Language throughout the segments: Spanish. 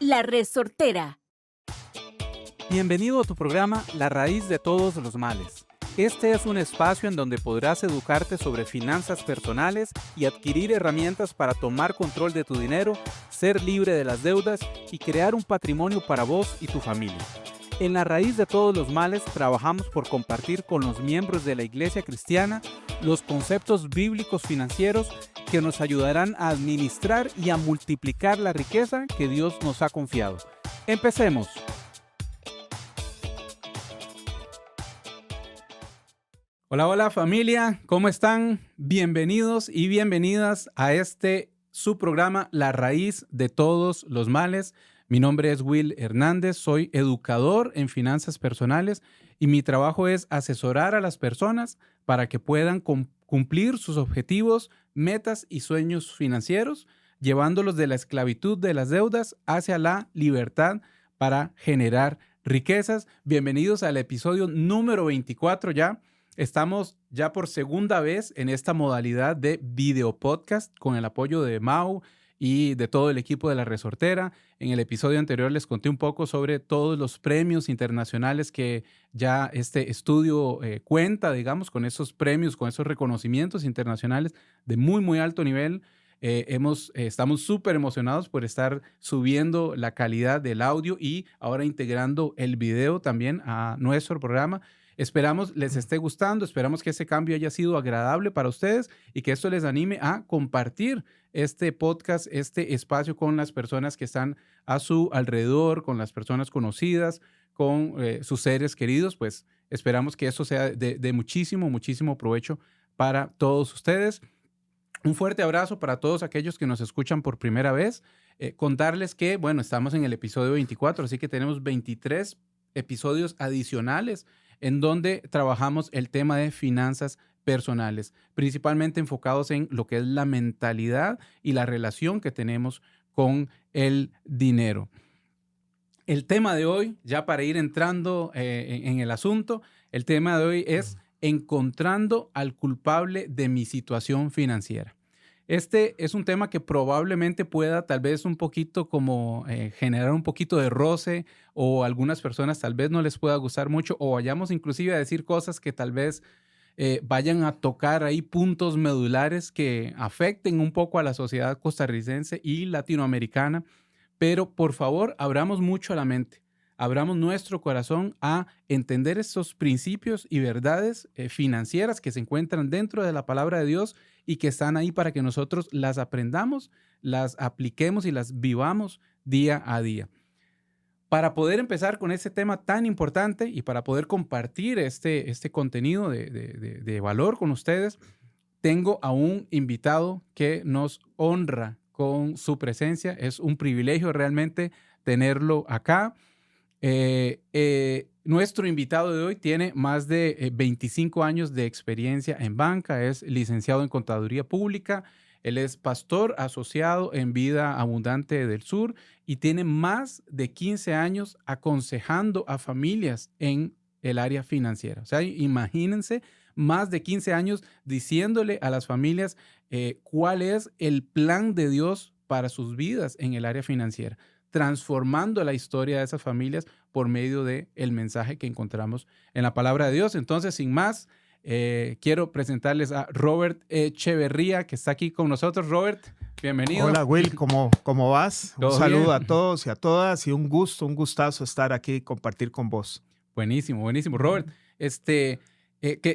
La Resortera. Bienvenido a tu programa La Raíz de Todos los Males. Este es un espacio en donde podrás educarte sobre finanzas personales y adquirir herramientas para tomar control de tu dinero, ser libre de las deudas y crear un patrimonio para vos y tu familia. En La Raíz de Todos los Males trabajamos por compartir con los miembros de la Iglesia Cristiana los conceptos bíblicos financieros que nos ayudarán a administrar y a multiplicar la riqueza que Dios nos ha confiado. ¡Empecemos! Hola, hola familia, ¿cómo están? Bienvenidos y bienvenidas a su programa La Raíz de Todos los Males. Mi nombre es Will Hernández, soy educador en finanzas personales y mi trabajo es asesorar a las personas para que puedan cumplir sus objetivos, metas y sueños financieros, llevándolos de la esclavitud de las deudas hacia la libertad para generar riquezas. Bienvenidos al episodio número 24 ya. Estamos ya por segunda vez en esta modalidad de video podcast con el apoyo de Mau y de todo el equipo de La Resortera. En el episodio anterior les conté un poco sobre todos los premios internacionales que ya este estudio cuenta, digamos, con esos premios, con esos reconocimientos internacionales de muy, muy alto nivel. Estamos súper emocionados por estar subiendo la calidad del audio y ahora integrando el video también a nuestro programa. Esperamos les esté gustando, esperamos que ese cambio haya sido agradable para ustedes y que esto les anime a compartir este podcast, este espacio con las personas que están a su alrededor, con las personas conocidas, con sus seres queridos. Pues esperamos que esto sea de muchísimo, muchísimo provecho para todos ustedes. Un fuerte abrazo para todos aquellos que nos escuchan por primera vez. Contarles que, bueno, estamos en el episodio 24, así que tenemos 23 episodios adicionales en donde trabajamos el tema de finanzas personales, principalmente enfocados en lo que es la mentalidad y la relación que tenemos con el dinero. El tema de hoy, ya para ir entrando en el asunto, el tema de hoy es encontrando al culpable de mi situación financiera. Este es un tema que probablemente pueda tal vez un poquito como generar un poquito de roce o a algunas personas tal vez no les pueda gustar mucho o vayamos inclusive a decir cosas que tal vez vayan a tocar ahí puntos medulares que afecten un poco a la sociedad costarricense y latinoamericana. Pero por favor, abramos mucho la mente, abramos nuestro corazón a entender estos principios y verdades financieras que se encuentran dentro de la palabra de Dios y que están ahí para que nosotros las aprendamos, las apliquemos y las vivamos día a día. Para poder empezar con este tema tan importante y para poder compartir este contenido de valor con ustedes, tengo a un invitado que nos honra con su presencia. Es un privilegio realmente tenerlo acá. Nuestro invitado de hoy tiene más de 25 años de experiencia en banca, es licenciado en Contaduría Pública, él es pastor asociado en Vida Abundante del Sur y tiene más de 15 años aconsejando a familias en el área financiera. O sea, imagínense, más de 15 años diciéndole a las familias cuál es el plan de Dios para sus vidas en el área financiera, transformando la historia de esas familias por medio del mensaje que encontramos en la palabra de Dios. Entonces, sin más, quiero presentarles a Robert Echeverría, que está aquí con nosotros. Robert, bienvenido. Hola Will, ¿cómo vas? Un saludo a todos y a todas y un gustazo estar aquí y compartir con vos. Buenísimo, buenísimo. Robert,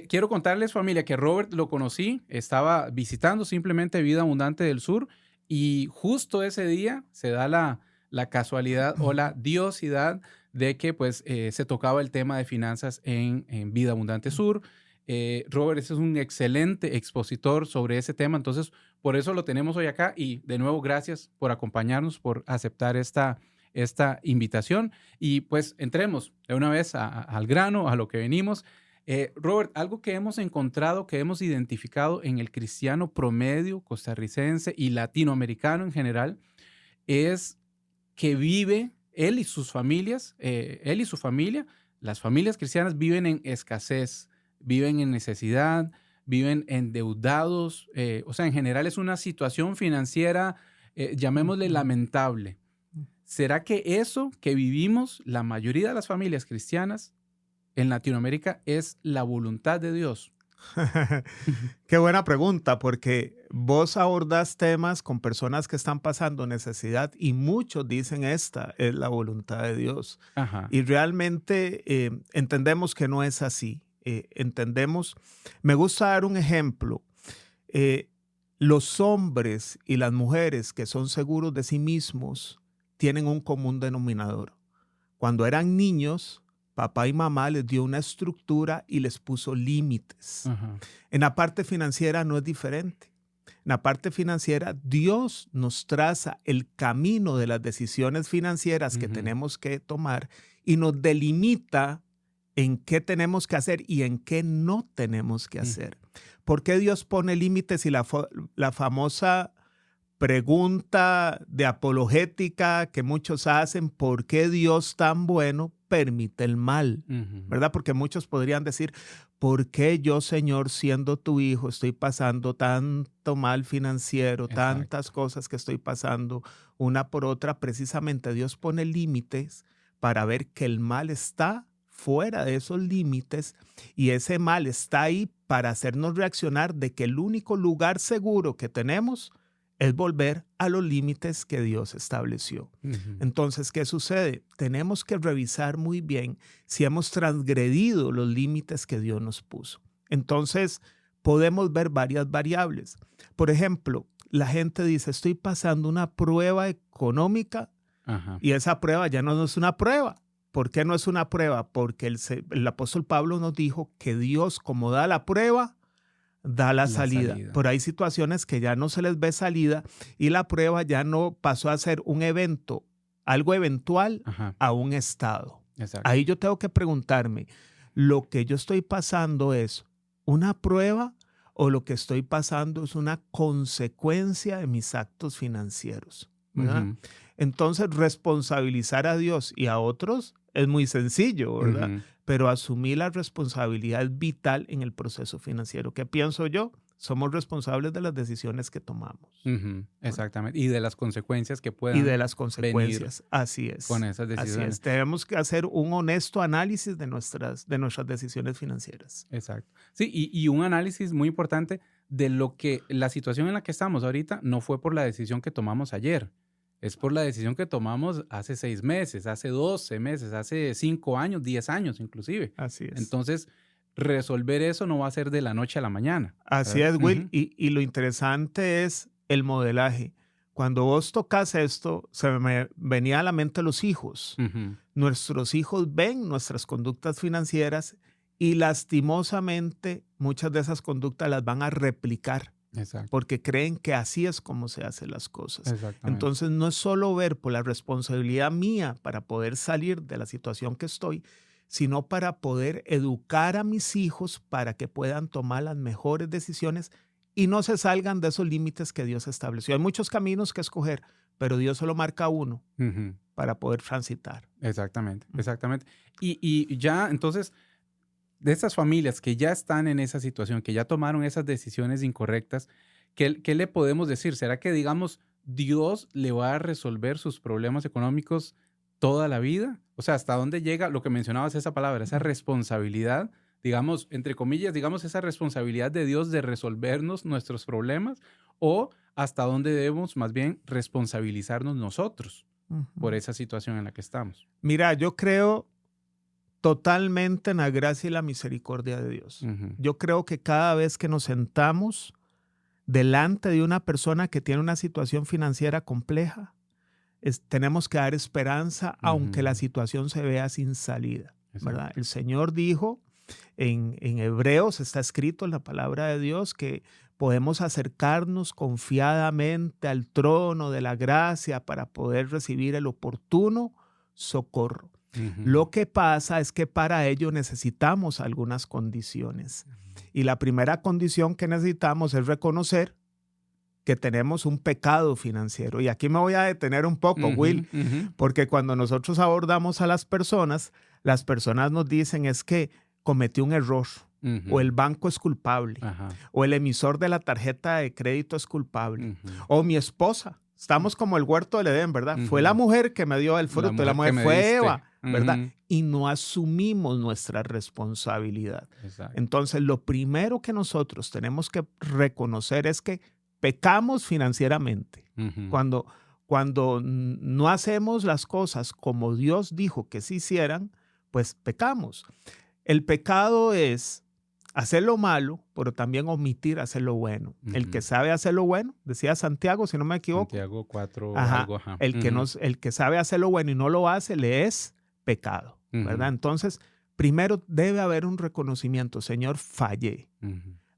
quiero contarles, familia, que Robert lo conocí, estaba visitando simplemente Vida Abundante del Sur y justo ese día se da la casualidad o la diosidad de que pues se tocaba el tema de finanzas en Vida Abundante Sur. Robert es un excelente expositor sobre ese tema, entonces por eso lo tenemos hoy acá y de nuevo gracias por acompañarnos, por aceptar esta invitación y pues entremos de una vez al grano, a lo que venimos. Robert, algo que hemos encontrado, que hemos identificado en el cristiano promedio costarricense y latinoamericano en general, es que vive él y sus familias, él y su familia, las familias cristianas viven en escasez, viven en necesidad, viven endeudados, o sea, en general es una situación financiera, llamémosle lamentable. ¿será que eso que vivimos la mayoría de las familias cristianas en Latinoamérica es la voluntad de Dios? Qué buena pregunta, porque vos abordas temas con personas que están pasando necesidad y muchos dicen esta es la voluntad de Dios. Ajá. Y realmente entendemos que no es así. Me gusta dar un ejemplo. Los hombres y las mujeres que son seguros de sí mismos tienen un común denominador. Cuando eran niños, papá y mamá les dio una estructura y les puso límites. Ajá. En la parte financiera no es diferente. En la parte financiera, Dios nos traza el camino de las decisiones financieras que tenemos que tomar y nos delimita en qué tenemos que hacer y en qué no tenemos que hacer. ¿Por qué Dios pone límites? Y la famosa pregunta de apologética que muchos hacen, ¿por qué Dios tan bueno permite el mal? ¿Verdad? Porque muchos podrían decir, ¿por qué yo, Señor, siendo tu hijo, estoy pasando tanto mal financiero, tantas cosas que estoy pasando una por otra? Precisamente Dios pone límites para ver que el mal está fuera de esos límites y ese mal está ahí para hacernos reaccionar de que el único lugar seguro que tenemos es volver a los límites que Dios estableció. Entonces, ¿qué sucede? Tenemos que revisar muy bien si hemos transgredido los límites que Dios nos puso. Entonces, podemos ver varias variables. Por ejemplo, la gente dice, estoy pasando una prueba económica y esa prueba ya no es una prueba. ¿Por qué no es una prueba? Porque el apóstol Pablo nos dijo que Dios, como da la prueba, da la salida. Pero hay situaciones que ya no se les ve salida y la prueba ya no pasó a ser un evento, algo eventual, a un estado. Exacto. Ahí yo tengo que preguntarme, ¿lo que yo estoy pasando es una prueba o lo que estoy pasando es una consecuencia de mis actos financieros? ¿Verdad? Entonces, responsabilizar a Dios y a otros es muy sencillo, ¿verdad? Pero asumir la responsabilidad es vital en el proceso financiero. ¿Qué pienso yo? Somos responsables de las decisiones que tomamos. Exactamente. Y de las consecuencias que puedan venir. Y de las consecuencias, así es. Con esas decisiones. Así es. Tenemos que hacer un honesto análisis de nuestras decisiones financieras. Exacto. Sí, y un análisis muy importante de lo que la situación en la que estamos ahorita no fue por la decisión que tomamos ayer. Es por la decisión que tomamos hace 6 meses, hace 12 meses, hace 5 años, 10 años inclusive. Así es. Entonces, resolver eso no va a ser de la noche a la mañana. Así es, Will. Y lo interesante es el modelaje. Cuando vos tocas esto, se me venía a la mente los hijos. Nuestros hijos ven nuestras conductas financieras y lastimosamente muchas de esas conductas las van a replicar. Exacto. Porque creen que así es como se hacen las cosas. Entonces no es solo ver por la responsabilidad mía para poder salir de la situación que estoy, sino para poder educar a mis hijos para que puedan tomar las mejores decisiones y no se salgan de esos límites que Dios estableció. Hay muchos caminos que escoger, pero Dios solo marca uno para poder transitar. Exactamente. Y ya entonces, de esas familias que ya están en esa situación, que ya tomaron esas decisiones incorrectas, ¿qué le podemos decir? ¿Será que, digamos, Dios le va a resolver sus problemas económicos toda la vida? O sea, ¿hasta dónde llega lo que mencionabas, esa palabra, esa responsabilidad, digamos, entre comillas, digamos, esa responsabilidad de Dios de resolvernos nuestros problemas? ¿O hasta dónde debemos, más bien, responsabilizarnos nosotros por esa situación en la que estamos? Mira, yo creo totalmente en la gracia y la misericordia de Dios. Yo creo que cada vez que nos sentamos delante de una persona que tiene una situación financiera compleja, tenemos que dar esperanza, aunque la situación se vea sin salida, ¿verdad? El Señor dijo, en Hebreos está escrito en la palabra de Dios, que podemos acercarnos confiadamente al trono de la gracia para poder recibir el oportuno socorro. Lo que pasa es que para ello necesitamos algunas condiciones. Y la primera condición que necesitamos es reconocer que tenemos un pecado financiero. Y aquí me voy a detener un poco, Will, porque cuando nosotros abordamos a las personas nos dicen es que cometí un error, o el banco es culpable, o el emisor de la tarjeta de crédito es culpable, o mi esposa Estamos como el huerto del Edén, ¿verdad? Fue la mujer que me dio el fruto, la mujer fue Eva, ¿verdad? Y no asumimos nuestra responsabilidad. Exacto. Entonces, lo primero que nosotros tenemos que reconocer es que pecamos financieramente. Cuando no hacemos las cosas como Dios dijo que se hicieran, pues pecamos. El pecado es hacer lo malo, pero también omitir hacer lo bueno. El que sabe hacer lo bueno, decía Santiago, si no me equivoco. Santiago 4, algo. El que sabe hacer lo bueno y no lo hace, le es pecado, ¿verdad? Entonces, primero debe haber un reconocimiento. Señor, fallé.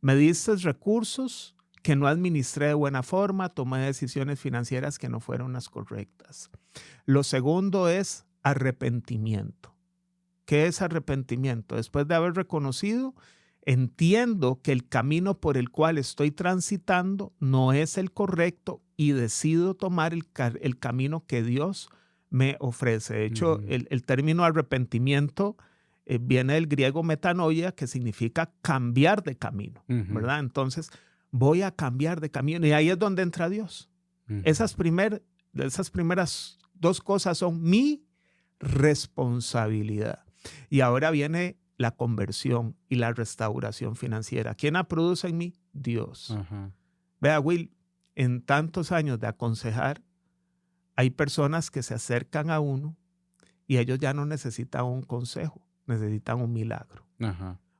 Me diste recursos que no administré de buena forma, tomé decisiones financieras que no fueron las correctas. Lo segundo es arrepentimiento. ¿Qué es arrepentimiento? Después de haber reconocido, entiendo que el camino por el cual estoy transitando no es el correcto y decido tomar el camino que Dios me ofrece. De hecho, el término arrepentimiento viene del griego metanoia, que significa cambiar de camino, ¿verdad? Entonces, voy a cambiar de camino y ahí es donde entra Dios. Esas primeras dos cosas son mi responsabilidad. Y ahora viene la conversión y la restauración financiera. ¿Quién la produce en mí? Dios. Vea, Will, en tantos años de aconsejar, hay personas que se acercan a uno y ellos ya no necesitan un consejo, necesitan un milagro.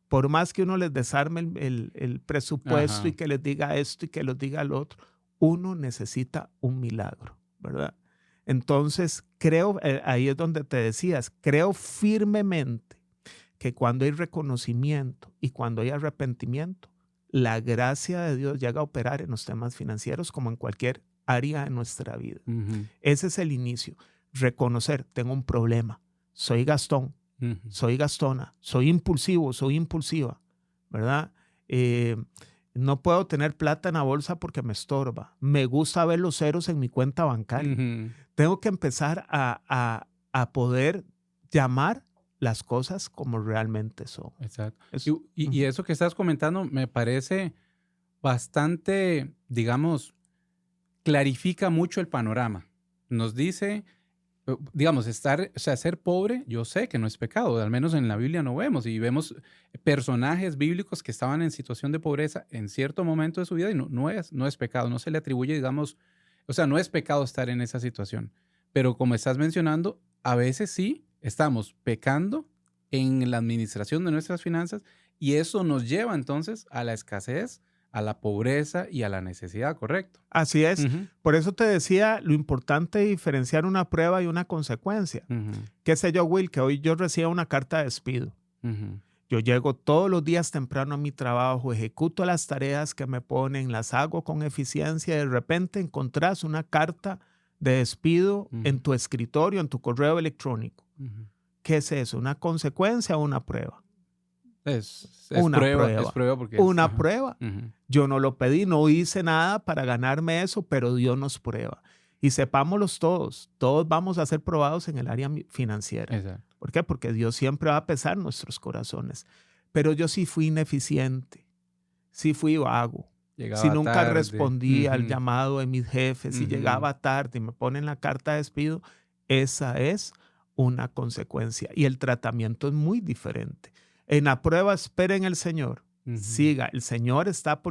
Por más que uno les desarme el presupuesto y que les diga esto y que les diga lo otro, uno necesita un milagro, ¿verdad? Entonces, creo, ahí es donde te decías, creo firmemente que cuando hay reconocimiento y cuando hay arrepentimiento, la gracia de Dios llega a operar en los temas financieros como en cualquier área de nuestra vida. Ese es el inicio. Reconocer, tengo un problema, soy Gastón, soy Gastona, soy impulsivo, soy impulsiva, ¿verdad? No puedo tener plata en la bolsa porque me estorba. Me gusta ver los ceros en mi cuenta bancaria. Tengo que empezar a poder llamar las cosas como realmente son. Exacto. Y eso que estás comentando me parece bastante, digamos, clarifica mucho el panorama. Nos dice, digamos, ser pobre, yo sé que no es pecado, al menos en la Biblia no vemos, y vemos personajes bíblicos que estaban en situación de pobreza en cierto momento de su vida y no es pecado, no se le atribuye, digamos, o sea, no es pecado estar en esa situación. Pero como estás mencionando, a veces sí estamos pecando en la administración de nuestras finanzas y eso nos lleva entonces a la escasez, a la pobreza y a la necesidad, ¿correcto? Así es. Por eso te decía lo importante de diferenciar una prueba y una consecuencia. ¿Qué sé yo, Will? Que hoy yo recibo una carta de despido. Yo llego todos los días temprano a mi trabajo, ejecuto las tareas que me ponen, las hago con eficiencia y de repente encontrás una carta de despido en tu escritorio, en tu correo electrónico. ¿Qué es eso? ¿Una consecuencia o una prueba? Es una prueba. Es prueba porque una prueba. Yo no lo pedí, no hice nada para ganarme eso, pero Dios nos prueba. Y sepámoslos todos vamos a ser probados en el área financiera. Exacto. ¿Por qué? Porque Dios siempre va a pesar nuestros corazones. Pero yo sí fui ineficiente, sí fui vago, si nunca tarde. Respondí al llamado de mis jefes, si llegaba tarde y me ponen la carta de despido, esa es una consecuencia. Y el tratamiento es muy diferente. En la prueba, espera en el Señor. Siga. El Señor está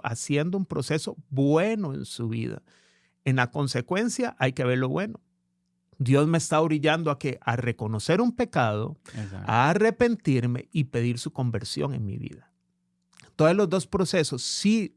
haciendo un proceso bueno en su vida. En la consecuencia hay que ver lo bueno. Dios me está orillando a reconocer un pecado, a arrepentirme y pedir su conversión en mi vida. Todos los dos procesos, si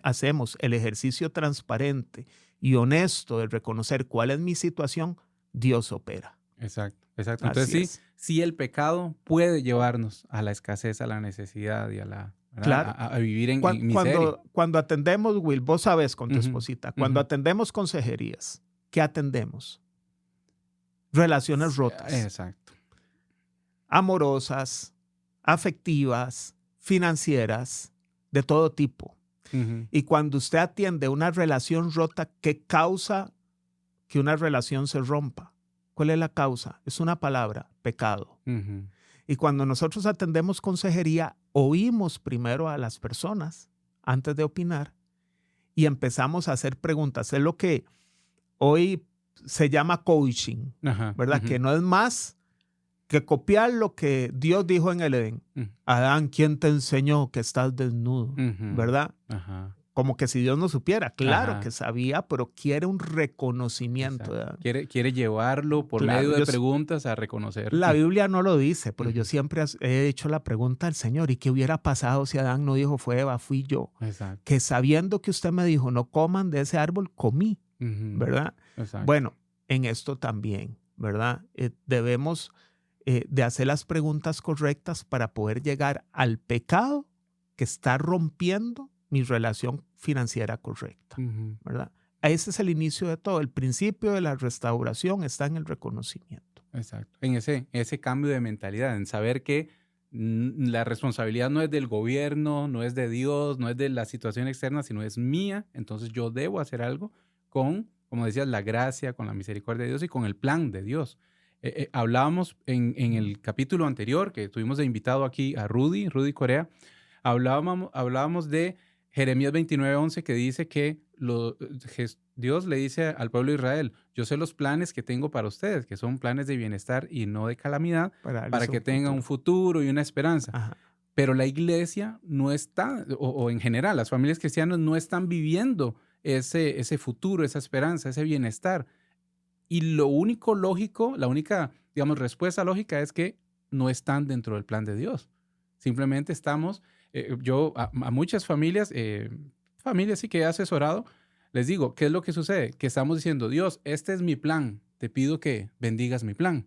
hacemos el ejercicio transparente y honesto de reconocer cuál es mi situación, Dios opera. Exacto. Entonces sí, el pecado puede llevarnos a la escasez, a la necesidad y a vivir en miseria. Cuando atendemos, Will, vos sabes con tu esposita, cuando atendemos consejerías, ¿qué atendemos? Relaciones rotas. Exacto. Amorosas, afectivas, financieras, de todo tipo. Y cuando usted atiende una relación rota, ¿qué causa que una relación se rompa? ¿Cuál es la causa? Es una palabra, pecado. Y cuando nosotros atendemos consejería, oímos primero a las personas antes de opinar y empezamos a hacer preguntas. Es lo que hoy se llama coaching, Ajá, ¿verdad? Que no es más que copiar lo que Dios dijo en el Edén. Adán, ¿quién te enseñó que estás desnudo? ¿Verdad? Ajá. Como que si Dios no supiera. Claro Ajá. que sabía, pero quiere un reconocimiento. Quiere llevarlo por medio de preguntas a reconocer. La Biblia no lo dice, pero yo siempre he hecho la pregunta al Señor, ¿y qué hubiera pasado si Adán no dijo fue Eva, fui yo? Exacto. Que sabiendo que usted me dijo, no coman de ese árbol, comí, ¿verdad? Exacto. Bueno, en esto también, ¿verdad? Debemos de hacer las preguntas correctas para poder llegar al pecado que está rompiendo mi relación financiera correcta, ¿verdad? Ese es el inicio de todo. El principio de la restauración está en el reconocimiento. Exacto. En ese cambio de mentalidad, en saber que la responsabilidad no es del gobierno, no es de Dios, no es de la situación externa, sino es mía. Entonces yo debo hacer algo con, como decías, la gracia, con la misericordia de Dios y con el plan de Dios. Hablábamos en el capítulo anterior, que tuvimos de invitado aquí a Rudy Corea, hablábamos de Jeremías 29:11, que dice que Dios le dice al pueblo de Israel, yo sé los planes que tengo para ustedes, que son planes de bienestar y no de calamidad, para que tengan un futuro y una esperanza. Ajá. Pero la iglesia no está, o en general, las familias cristianas no están viviendo ese futuro, esa esperanza, ese bienestar. Y lo único lógico, la única, digamos, respuesta lógica es que no están dentro del plan de Dios. Simplemente estamos, yo a muchas familias, familias sí que he asesorado, les digo, ¿qué es lo que sucede? Que estamos diciendo, Dios, este es mi plan, te pido que bendigas mi plan.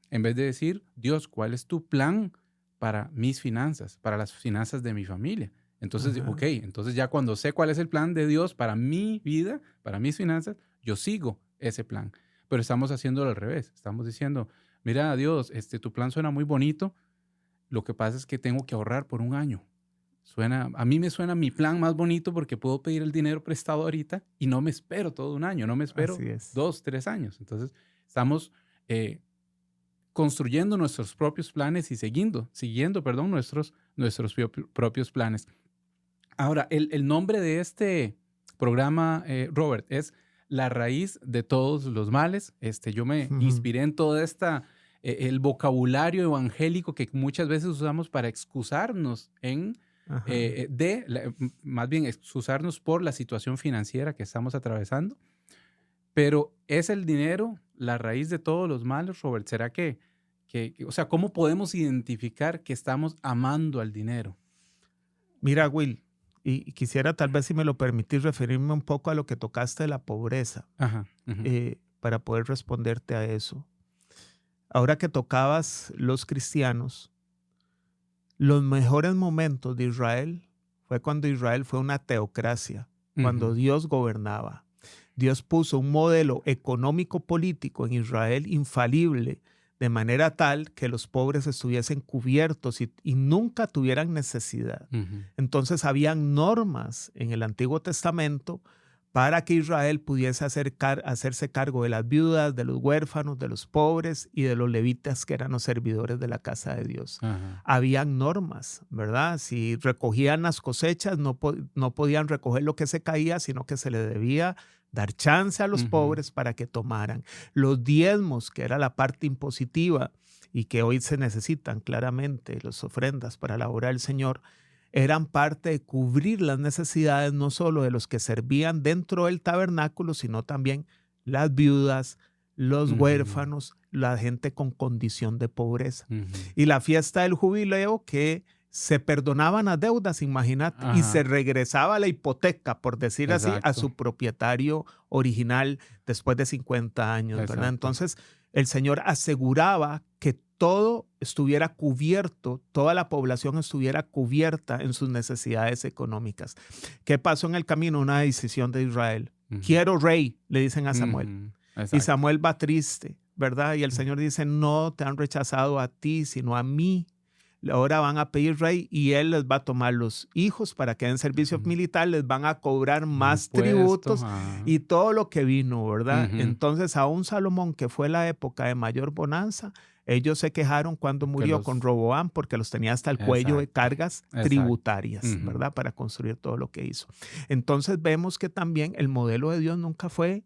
En vez de decir, Dios, ¿cuál es tu plan para mis finanzas, para las finanzas de mi familia? Entonces, ok, entonces ya cuando sé cuál es el plan de Dios para mi vida, para mis finanzas, yo sigo ese plan. Pero estamos haciéndolo al revés. Estamos diciendo, mira, Dios, tu plan suena muy bonito. Lo que pasa es que tengo que ahorrar por un año. A mí me suena mi plan más bonito porque puedo pedir el dinero prestado ahorita y no me espero todo un año, no me espero 2, 3 años. Entonces, estamos construyendo nuestros propios planes y siguiendo nuestros propios planes. Ahora, el nombre de este programa, Robert, es La raíz de todos los males. Yo me inspiré en toda el vocabulario evangélico que muchas veces usamos para excusarnos más bien excusarnos por la situación financiera que estamos atravesando. Pero ¿es el dinero la raíz de todos los males, Robert? ¿Será o sea, cómo podemos identificar que estamos amando al dinero? Mira, Will, y quisiera tal vez, si me lo permitís, referirme un poco a lo que tocaste de la pobreza, para poder responderte a eso. Ahora que tocabas los cristianos, los mejores momentos de Israel fue cuando Israel fue una teocracia, cuando Dios gobernaba. Dios puso un modelo económico-político en Israel infalible, de manera tal que los pobres estuviesen cubiertos y nunca tuvieran necesidad. Entonces habían normas en el Antiguo Testamento para que Israel pudiese hacerse cargo de las viudas, de los huérfanos, de los pobres y de los levitas, que eran los servidores de la casa de Dios. Habían normas, ¿verdad? Si recogían las cosechas, no podían recoger lo que se caía, sino que se le debía dar chance a los pobres para que tomaran. Los diezmos, que era la parte impositiva y que hoy se necesitan claramente, las ofrendas para la obra del Señor, eran parte de cubrir las necesidades no solo de los que servían dentro del tabernáculo, sino también las viudas, los huérfanos, la gente con condición de pobreza. Y la fiesta del jubileo, que se perdonaban las deudas, imagínate, y se regresaba la hipoteca, por decir así, a su propietario original después de 50 años, ¿verdad? Entonces, el Señor aseguraba que todo estuviera cubierto, toda la población estuviera cubierta en sus necesidades económicas. ¿Qué pasó en el camino? Una decisión de Israel. Quiero rey, le dicen a Samuel. Y Samuel va triste, ¿verdad? Y el Señor dice, no te han rechazado a ti, sino a mí. Ahora van a pedir rey y él les va a tomar los hijos para que den servicio militar, les van a cobrar más tributos y todo lo que vino, ¿verdad? Entonces, aún Salomón, que fue la época de mayor bonanza, ellos se quejaron cuando murió con Roboam, porque los tenía hasta el cuello de cargas tributarias, ¿verdad? Para construir todo lo que hizo. Entonces, vemos que también el modelo de Dios nunca fue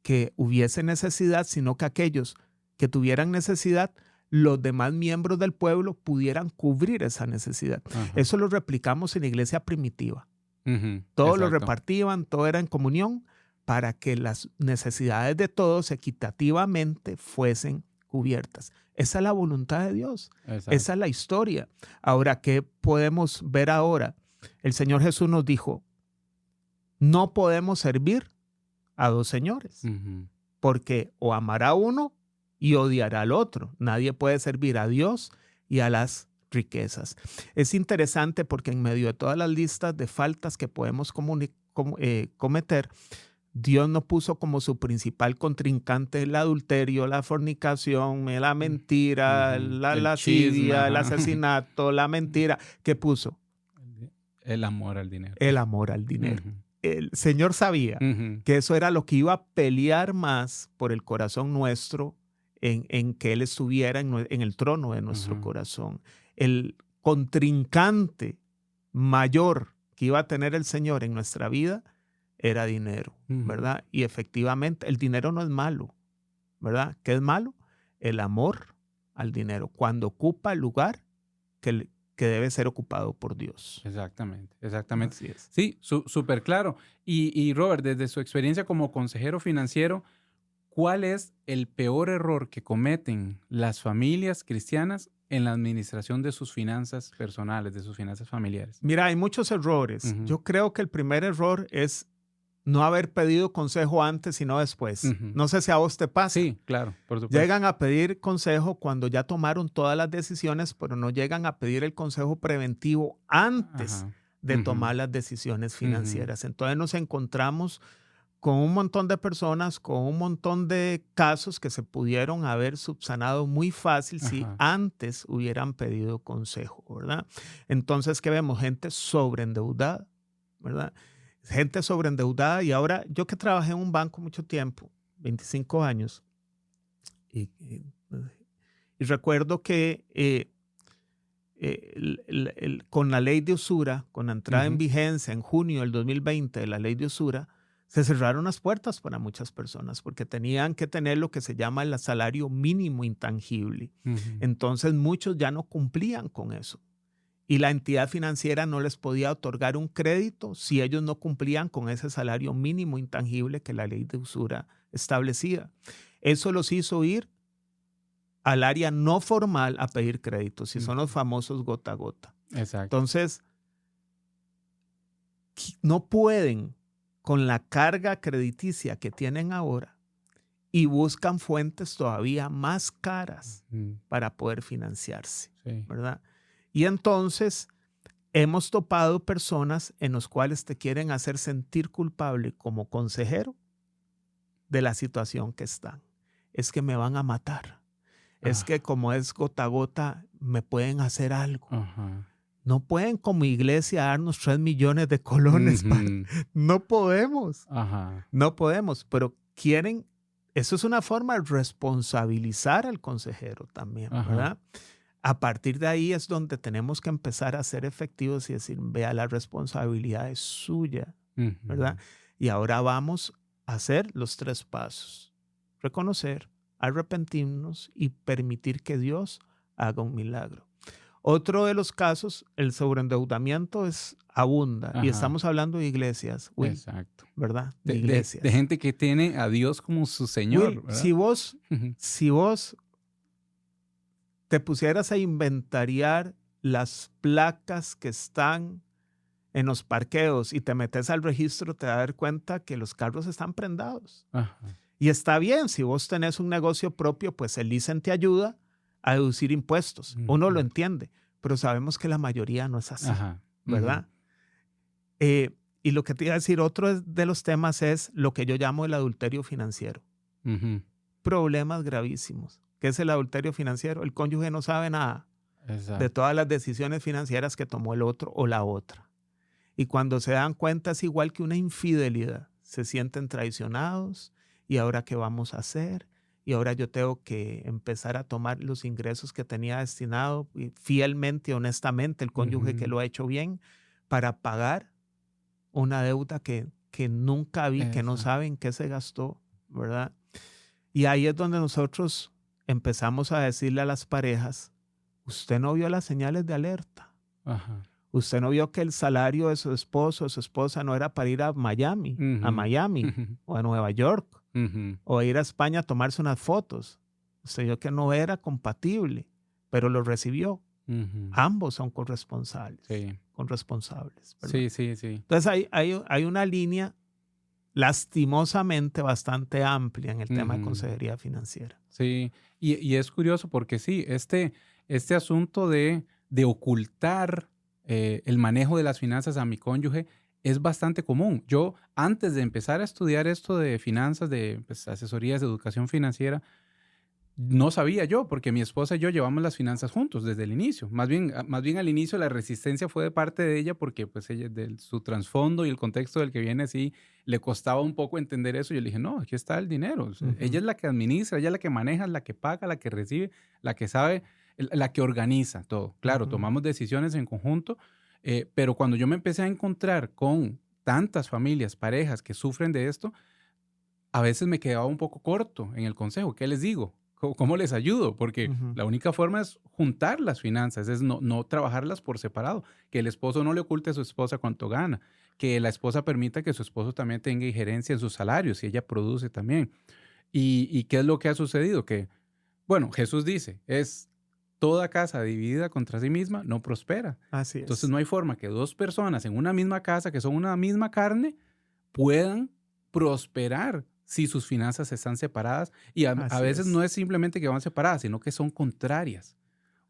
que hubiese necesidad, sino que aquellos que tuvieran necesidad, los demás miembros del pueblo pudieran cubrir esa necesidad. Ajá. Eso lo replicamos en la iglesia primitiva. Ujú, Todos lo exacto. repartían, todo era en comunión para que las necesidades de todos equitativamente fuesen cubiertas. Esa es la voluntad de Dios. Exacto. Esa es la historia. Ahora, ¿qué podemos ver ahora? El Señor Jesús nos dijo, no podemos servir a dos señores, Ujú. porque o amará a uno y odiará al otro. Nadie puede servir a Dios y a las riquezas. Es interesante porque en medio de todas las listas de faltas que podemos cometer, Dios no puso como su principal contrincante el adulterio, la fornicación, la mentira, Ujú. la El lascivia, chisme, el ajá. asesinato, la mentira. ¿Qué puso? El amor al dinero. El amor al dinero. Ujú. El Señor sabía Ujú. que eso era lo que iba a pelear más por el corazón nuestro, en que Él estuviera en el trono de nuestro Ujú. corazón. El contrincante mayor que iba a tener el Señor en nuestra vida era dinero, Ujú. ¿verdad? Y efectivamente, el dinero no es malo, ¿verdad? ¿Qué es malo? El amor al dinero, cuando ocupa el lugar que debe ser ocupado por Dios. Exactamente, exactamente. Así es. Sí, súper claro. Y Robert, desde su experiencia como consejero financiero, ¿cuál es el peor error que cometen las familias cristianas en la administración de sus finanzas personales, de sus finanzas familiares? Mira, hay muchos errores. Ujú. Yo creo que el primer error es no haber pedido consejo antes, sino después. Ujú. No sé si a vos te pasa. Sí, claro, por supuesto. Llegan a pedir consejo cuando ya tomaron todas las decisiones, pero no llegan a pedir el consejo preventivo antes Ajá. de Ujú. tomar las decisiones financieras. Entonces nos encontramos con un montón de personas, con un montón de casos que se pudieron haber subsanado muy fácil si Ajá. antes hubieran pedido consejo, ¿verdad? Entonces, ¿qué vemos? Gente sobreendeudada, ¿verdad? Gente sobreendeudada. Y ahora, yo que trabajé en un banco mucho tiempo, 25 años, y recuerdo que con la ley de usura, con la entrada en Ujú. vigencia en junio del 2020 de la ley de usura, se cerraron las puertas para muchas personas porque tenían que tener lo que se llama el salario mínimo intangible. Ujú. Entonces muchos ya no cumplían con eso. Y la entidad financiera no les podía otorgar un crédito si ellos no cumplían con ese salario mínimo intangible que la ley de usura establecía. Eso los hizo ir al área no formal a pedir créditos, y son los famosos gota a gota. Exacto. Entonces, no pueden con la carga crediticia que tienen ahora y buscan fuentes todavía más caras Ujú. para poder financiarse, Sí. ¿verdad? Y entonces hemos topado personas en las cuales te quieren hacer sentir culpable como consejero de la situación que están. Es que me van a matar. Es Ah. que como es gota a gota, me pueden hacer algo. Ajá. No pueden como iglesia darnos 3 millones de colones. Ujú. No podemos. Ajá. No podemos, pero quieren, eso es una forma de responsabilizar al consejero también, Ajá. ¿verdad? A partir de ahí es donde tenemos que empezar a ser efectivos y decir, vea, la responsabilidad es suya, Ujú. ¿verdad? Y ahora vamos a hacer los 3 pasos. Reconocer, arrepentirnos y permitir que Dios haga un milagro. Otro de los casos, el sobreendeudamiento abunda. Ajá. Y estamos hablando de iglesias, Will, Exacto. ¿verdad? De De iglesias. gente que tiene a Dios como su Señor, Will, ¿verdad? si vos te pusieras a inventariar las placas que están en los parqueos y te metes al registro, te vas a dar cuenta que los carros están prendados. Ajá. Y está bien, si vos tenés un negocio propio, pues el ICEN te ayuda a deducir impuestos. Uno lo entiende, pero sabemos que la mayoría no es así, Ajá. ¿verdad? Y lo que te iba a decir, otro de los temas es lo que yo llamo el adulterio financiero. Ujú. Problemas gravísimos. ¿Qué es el adulterio financiero? El cónyuge no sabe nada Exacto. de todas las decisiones financieras que tomó el otro o la otra. Y cuando se dan cuenta es igual que una infidelidad. Se sienten traicionados. ¿Y ahora qué vamos a hacer? Y ahora yo tengo que empezar a tomar los ingresos que tenía destinado fielmente, honestamente, el cónyuge que lo ha hecho bien, para pagar una deuda que nunca vi, que no Exacto. saben qué se gastó, ¿verdad? Y ahí es donde nosotros empezamos a decirle a las parejas, usted no vio las señales de alerta. Ajá. Usted no vio que el salario de su esposo o su esposa no era para ir a Miami, o a Nueva York, o a ir a España a tomarse unas fotos. Usted vio que no era compatible, pero lo recibió. Ambos son corresponsables. Sí. Corresponsables, ¿verdad? Sí. Entonces hay una línea lastimosamente bastante amplia en el tema de consejería financiera. Sí, y es curioso porque sí, este asunto de ocultar el manejo de las finanzas a mi cónyuge es bastante común. Yo, antes de empezar a estudiar esto de finanzas, de asesorías de educación financiera, no sabía yo, porque mi esposa y yo llevamos las finanzas juntos desde el inicio. Más bien al inicio la resistencia fue de parte de ella porque pues ella, su trasfondo y el contexto del que viene, sí, le costaba un poco entender eso. Yo le dije, no, aquí está el dinero. O sea, ella es la que administra, ella es la que maneja, la que paga, la que recibe, la que sabe, la que organiza todo. Claro, tomamos decisiones en conjunto, pero cuando yo me empecé a encontrar con tantas familias, parejas que sufren de esto, a veces me quedaba un poco corto en el consejo. ¿Qué les digo? ¿Cómo les ayudo? Porque la única forma es juntar las finanzas, es no trabajarlas por separado. Que el esposo no le oculte a su esposa cuánto gana. Que la esposa permita que su esposo también tenga injerencia en sus salarios y ella produce también. ¿Y qué es lo que ha sucedido? Que, bueno, Jesús dice, es toda casa dividida contra sí misma no prospera. Así es. Entonces no hay forma que dos personas en una misma casa, que son una misma carne, puedan prosperar si sus finanzas están separadas. Y a veces no es simplemente que van separadas, sino que son contrarias.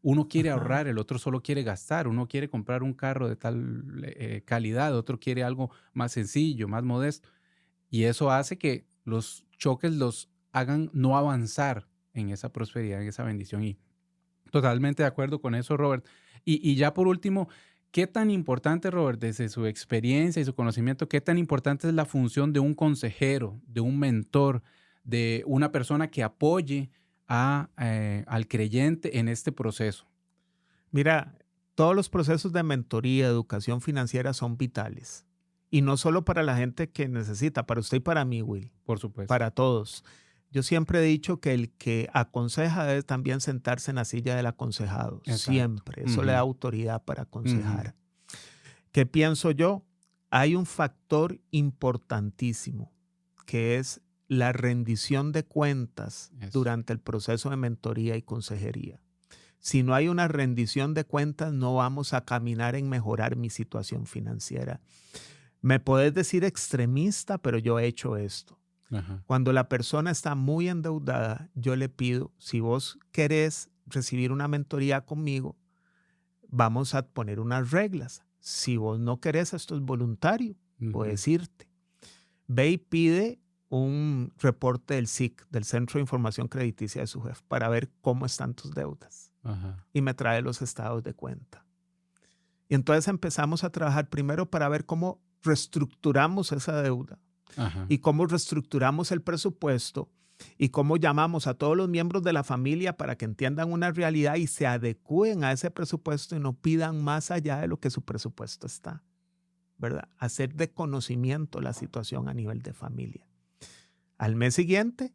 Uno quiere ahorrar, el otro solo quiere gastar. Uno quiere comprar un carro de tal calidad, otro quiere algo más sencillo, más modesto. Y eso hace que los choques los hagan no avanzar en esa prosperidad, en esa bendición. Y totalmente de acuerdo con eso, Robert. Y ya por último, ¿qué tan importante, Robert, desde su experiencia y su conocimiento, qué tan importante es la función de un consejero, de un mentor, de una persona que apoye al creyente en este proceso? Mira, todos los procesos de mentoría, educación financiera son vitales. Y no solo para la gente que necesita, para usted y para mí, Will. Por supuesto. Para todos. Yo siempre he dicho que el que aconseja debe también sentarse en la silla del aconsejado. Exacto. Siempre. Eso le da autoridad para aconsejar. ¿Qué pienso yo? Hay un factor importantísimo que es la rendición de cuentas durante el proceso de mentoría y consejería. Si no hay una rendición de cuentas, no vamos a caminar en mejorar mi situación financiera. Me podés decir extremista, pero yo he hecho esto. Cuando la persona está muy endeudada, yo le pido, si vos querés recibir una mentoría conmigo, vamos a poner unas reglas. Si vos no querés, esto es voluntario, puedes irte. Ve y pide un reporte del SIC, del Centro de Información Crediticia de su jefe, para ver cómo están tus deudas. Y me trae los estados de cuenta. Y entonces empezamos a trabajar primero para ver cómo reestructuramos esa deuda. Y cómo reestructuramos el presupuesto y cómo llamamos a todos los miembros de la familia para que entiendan una realidad y se adecúen a ese presupuesto y no pidan más allá de lo que su presupuesto está, ¿verdad? Hacer de conocimiento la situación a nivel de familia. Al mes siguiente,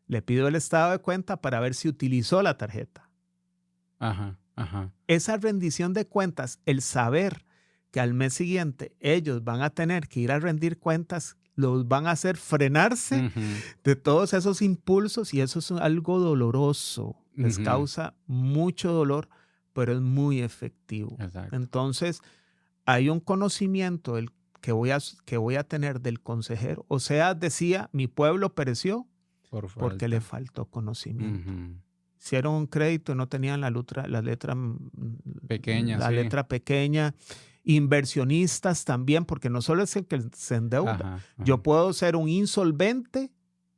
le pido el estado de cuenta para ver si utilizó la tarjeta. Esa rendición de cuentas, el saber que al mes siguiente ellos van a tener que ir a rendir cuentas, los van a hacer frenarse de todos esos impulsos y eso es algo doloroso. Les causa mucho dolor, pero es muy efectivo. Exacto. Entonces, hay un conocimiento que voy a tener del consejero. O sea, decía, mi pueblo pereció porque le faltó conocimiento. Hicieron un crédito, no tenían la letra pequeña. Inversionistas también, porque no solo es el que se endeuda. Yo puedo ser un insolvente,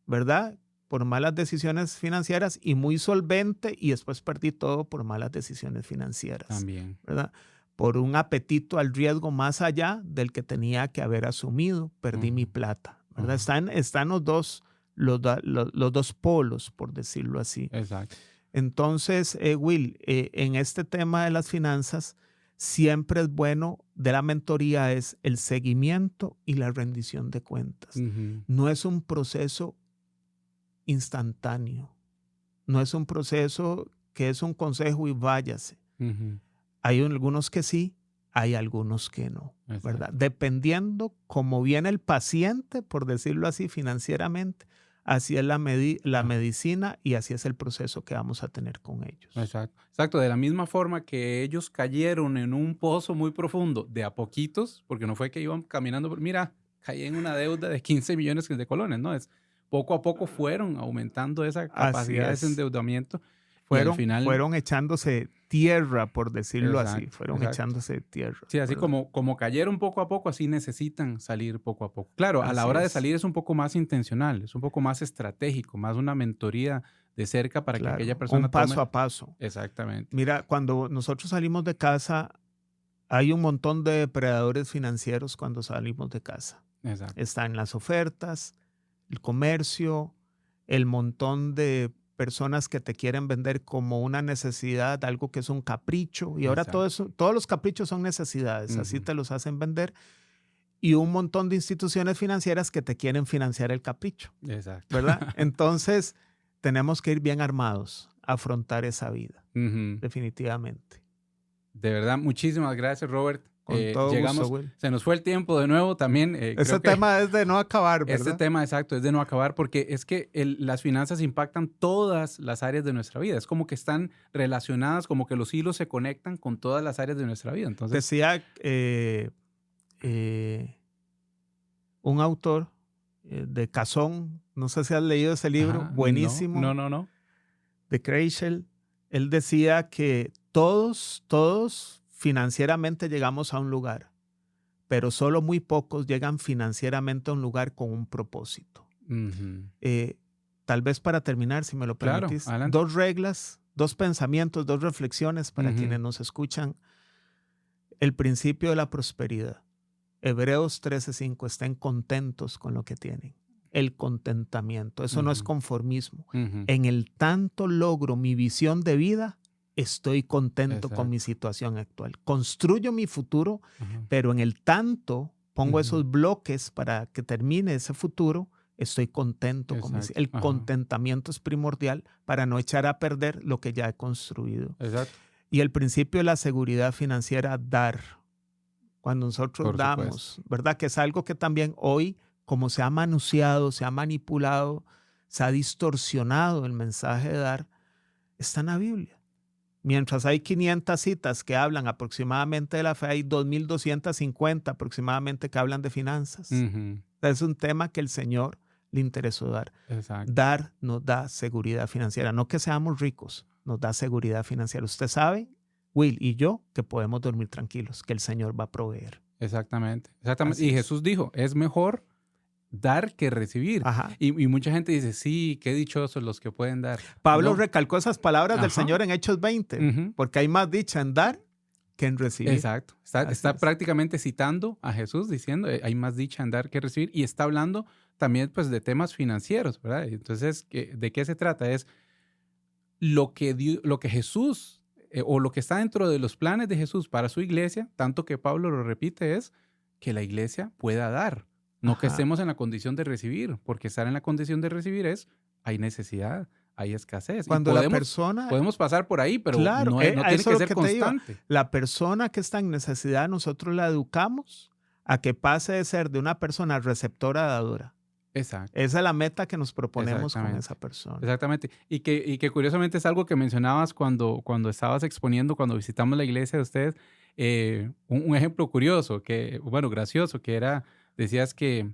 ¿verdad? Por malas decisiones financieras y muy solvente y después perdí todo por malas decisiones financieras. También. ¿Verdad? Por un apetito al riesgo más allá del que tenía que haber asumido, perdí mi plata, ¿verdad? Están los dos polos, por decirlo así. Exacto. Entonces, Will, en este tema de las finanzas, siempre es bueno de la mentoría es el seguimiento y la rendición de cuentas. No es un proceso instantáneo. No es un proceso que es un consejo y váyase. Ujú. Hay algunos que sí, hay algunos que no, Exacto. ¿verdad? Dependiendo cómo viene el paciente, por decirlo así, financieramente, así es la medicina y así es el proceso que vamos a tener con ellos. Exacto. Exacto. De la misma forma que ellos cayeron en un pozo muy profundo de a poquitos, porque no fue que iban caminando, mira, caí en una deuda de 15 millones de colones, ¿no? Es poco a poco fueron aumentando esa Así capacidad de ese es. endeudamiento y al final... Fueron echándose tierra, por decirlo así. Exacto, Fueron exacto. echándose tierra. Sí, así ¿verdad? como cayeron poco a poco, así necesitan salir poco a poco. Claro, a la Así hora de es. salir es un poco más intencional, es un poco más estratégico, más una mentoría de cerca para que Claro, aquella persona un paso tome... a paso. Exactamente. Mira, cuando nosotros salimos de casa, hay un montón de depredadores financieros cuando salimos de casa. Exacto. Están las ofertas, el comercio, el montón de personas que te quieren vender como una necesidad, algo que es un capricho. Y ahora todo eso, todos los caprichos son necesidades, así Ujú. te los hacen vender. Y un montón de instituciones financieras que te quieren financiar el capricho, Exacto. ¿verdad? Entonces, tenemos que ir bien armados a afrontar esa vida, Ujú. definitivamente. De verdad, muchísimas gracias, Robert. Con todo Llegamos, gusto, Will. se nos fue el tiempo de nuevo también. Ese Creo que tema es de no acabar, este ¿verdad? tema exacto es de no acabar porque es que las finanzas impactan todas las áreas de nuestra vida. Es como que están relacionadas, como que los hilos se conectan con todas las áreas de nuestra vida. Entonces, Decía un autor de Cazón, no sé si has leído ese libro, ajá, buenísimo, no. de Kreisel. Él decía que todos financieramente llegamos a un lugar, pero solo muy pocos llegan financieramente a un lugar con un propósito. Ujú. Tal vez para terminar, si me lo Claro, permitís, adelante. 2 reglas, 2 pensamientos, 2 reflexiones para Ujú. quienes nos escuchan. El principio de la prosperidad. Hebreos 13:5, estén contentos con lo que tienen. El contentamiento, eso no es Ujú. conformismo. Ujú. En el tanto logro mi visión de vida, estoy contento con mi Exacto. situación actual. Construyo mi futuro, Ajá. pero en el tanto pongo Ujú. esos bloques para que termine ese futuro, estoy contento con mi... Exacto. El Ajá. contentamiento es primordial para no echar a perder lo que ya he construido. Exacto. Y el principio de la seguridad financiera, dar. Cuando nosotros Por supuesto. damos, ¿verdad? Que es algo que también hoy, como se ha manoseado, se ha manipulado, se ha distorsionado el mensaje de dar, está en la Biblia. Mientras hay 500 citas que hablan aproximadamente de la fe, hay 2.250 aproximadamente que hablan de finanzas. Ujú. Es un tema que el Señor le interesó dar. Exacto. Dar nos da seguridad financiera. No que seamos ricos, nos da seguridad financiera. Usted sabe, Will y yo, que podemos dormir tranquilos, que el Señor va a proveer. Exactamente. Exactamente. Así Y es. Jesús dijo, es mejor dar que recibir. Ajá. Y mucha gente dice, sí, qué dichosos los que pueden dar. Pablo No. recalcó esas palabras del Ajá. Señor en Hechos 20, Ujú. porque hay más dicha en dar que en recibir. Exacto. Está Así es. prácticamente citando a Jesús diciendo, hay más dicha en dar que recibir. Y está hablando también pues de temas financieros, ¿verdad? Entonces, ¿de qué se trata? Es lo que Jesús o lo que está dentro de los planes de Jesús para su iglesia, tanto que Pablo lo repite, es que la iglesia pueda dar. No que Ajá. estemos en la condición de recibir, porque estar en la condición de recibir hay necesidad, hay escasez. Cuando y la persona, podemos pasar por ahí, pero claro, no a tiene eso que es lo ser que te iba. constante. La persona que está en necesidad, nosotros la educamos a que pase de ser de una persona receptora a dadora. Exacto. Esa es la meta que nos proponemos con Exactamente. esa persona. Exactamente. Y que curiosamente es algo que mencionabas cuando estabas exponiendo, cuando visitamos la iglesia de ustedes, un ejemplo curioso, gracioso, que era, decías que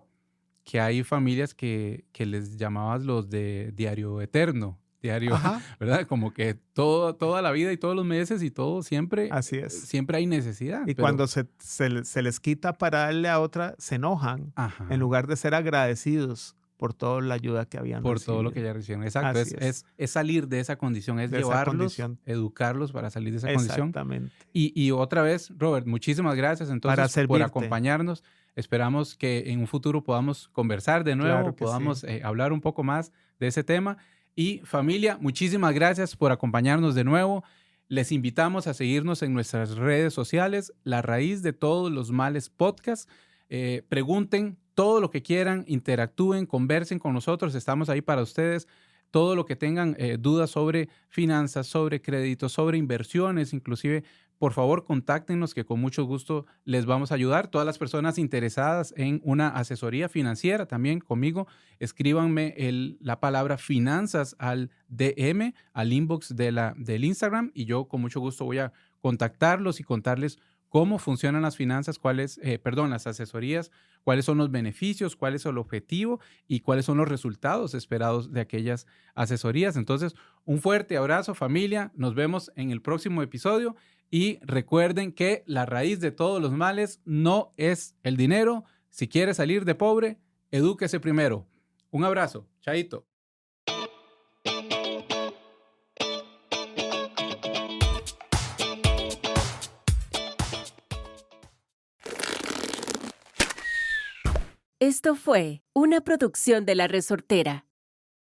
hay familias que les llamabas los de diario eterno, diario, Ajá. ¿verdad? Como que toda la vida y todos los meses y todo, siempre Así es. siempre hay necesidad. Y pero- cuando se les quita para darle a otra, se enojan Ajá, en lugar de ser agradecidos por toda la ayuda que habían por recibido. todo lo que ya recibieron. Exacto, Así es salir de esa condición, es De esa llevarlos, condición. educarlos para salir de esa condición. Exactamente. Y otra vez, Robert, muchísimas gracias Para entonces por servirte. acompañarnos. Esperamos que en un futuro podamos conversar de nuevo, Claro que podamos sí. hablar un poco más de ese tema. Y familia, muchísimas gracias por acompañarnos de nuevo. Les invitamos a seguirnos en nuestras redes sociales, La Raíz de Todos los Males Podcast. Pregunten todo lo que quieran, interactúen, conversen con nosotros. Estamos ahí para ustedes. todo lo que tengan dudas sobre finanzas, sobre créditos, sobre inversiones, inclusive, por favor, contáctenos que con mucho gusto les vamos a ayudar. Todas las personas interesadas en una asesoría financiera también conmigo, escríbanme la palabra finanzas al DM, al inbox del Instagram, y yo con mucho gusto voy a contactarlos y contarles cómo funcionan las finanzas, las asesorías, cuáles son los beneficios, cuál es el objetivo y cuáles son los resultados esperados de aquellas asesorías. Entonces, un fuerte abrazo, familia. Nos vemos en el próximo episodio. Y recuerden que la raíz de todos los males no es el dinero. Si quiere salir de pobre, edúquese primero. Un abrazo. Chaito. Esto fue una producción de La Resortera.